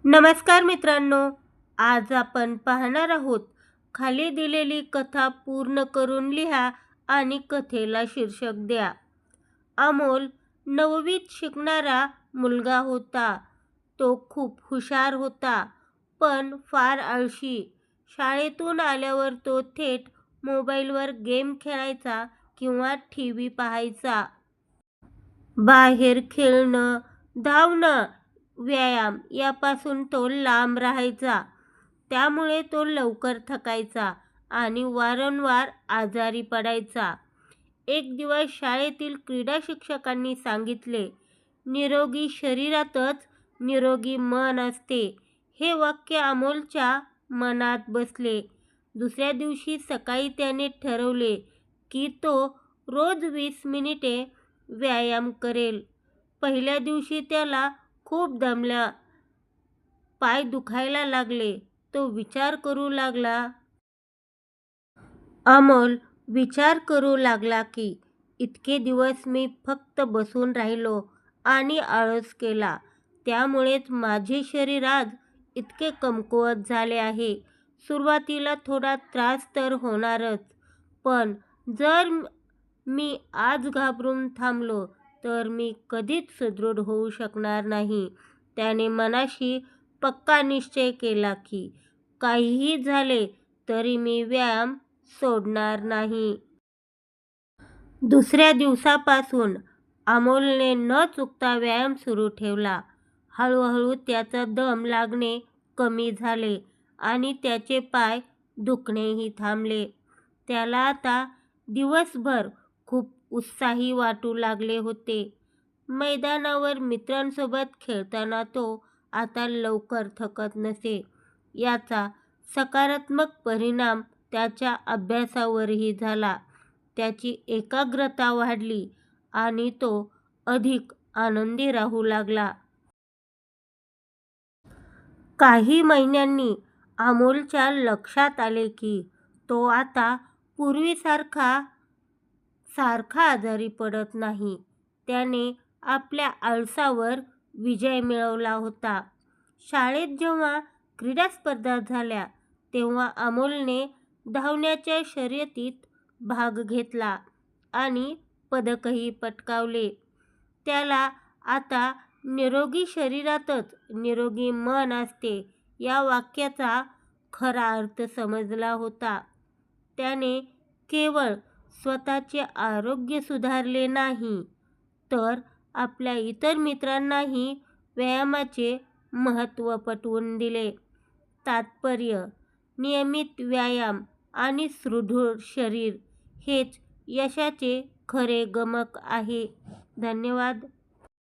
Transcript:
नमस्कार मित्रांनो, आज आपण पाहणार आहोत खाली दिलेली कथा पूर्ण करून लिहा आणि कथेला शीर्षक द्या. अमोल 9वीत शिकणारा मुलगा होता. तो खूप हुशार होता, पण फार आळशी. शाळेतून आल्यावर तो थेट मोबाईलवर गेम खेळायचा किंवा टीव्ही पाहायचा. बाहेर खेळणं, धावणं, व्यायाम यापासून तो लांब राहायचा. त्यामुळे तो लवकर थकायचा आणि वारंवार आजारी पडायचा. एक दिवस शाळेतील क्रीडा शिक्षकांनी सांगितले, "निरोगी शरीरातच निरोगी मन असते." हे वाक्य अमोलच्या मनात बसले. दुसऱ्या दिवशी सकाळी त्याने ठरवले की तो रोज 20 मिनिटे व्यायाम करेल. पहिल्या दिवशी त्याला खूप दमला, पाय दुखायला लागले. तो विचार करू लागला. अमोल विचार करू लागला की इतके दिवस मी फक्त बसून राहिलो आणि आळस केला. त्यामुळेच माझे शरीर आज इतके कमकुवत झाले आहे. सुरुवातीला थोडा त्रास तर होणारच, पण जर मी आज घाबरून थांबलो तर मी कधीच सुदृढ होऊ शकणार नाही. त्याने मनाशी पक्का निश्चय केला की काहीही झाले तरी मी व्यायाम सोडणार नाही. दुसऱ्या दिवसापासून अमोलने न चुकता व्यायाम सुरू ठेवला. हळूहळू त्याचा दम लागणे कमी झाले आणि त्याचे पाय दुखणेही थांबले. त्याला आता दिवसभर खूप उत्साही वाटू लागले होते. मैदानावर मित्रांसोबत खेळताना तो आता लवकर थकत नसे. याचा सकारात्मक परिणाम त्याच्या अभ्यासावरही झाला. त्याची एकाग्रता वाढली आणि तो अधिक आनंदी राहू लागला. काही महिन्यांनी अमोलच्या लक्षात आले की तो आता पूर्वीसारखा आजारी पडत नाही. त्याने आपल्या आळसावर विजय मिळवला होता. शाळेत जेव्हा क्रीडा स्पर्धा झाल्या तेव्हा अमोलने धावण्याच्या शर्यतीत भाग घेतला आणि पदकही पटकावले. त्याला आता निरोगी शरीरातच निरोगी मन असते या वाक्याचा खरा अर्थ समजला होता. त्याने केवळ स्वतःचे आरोग्य सुधारले नाही, तर आपल्या इतर मित्रांनाही व्यायामाचे महत्त्व पटवून दिले. तात्पर्य: नियमित व्यायाम आणि सुदृढ शरीर हेच यशाचे खरे गमक आहे. धन्यवाद.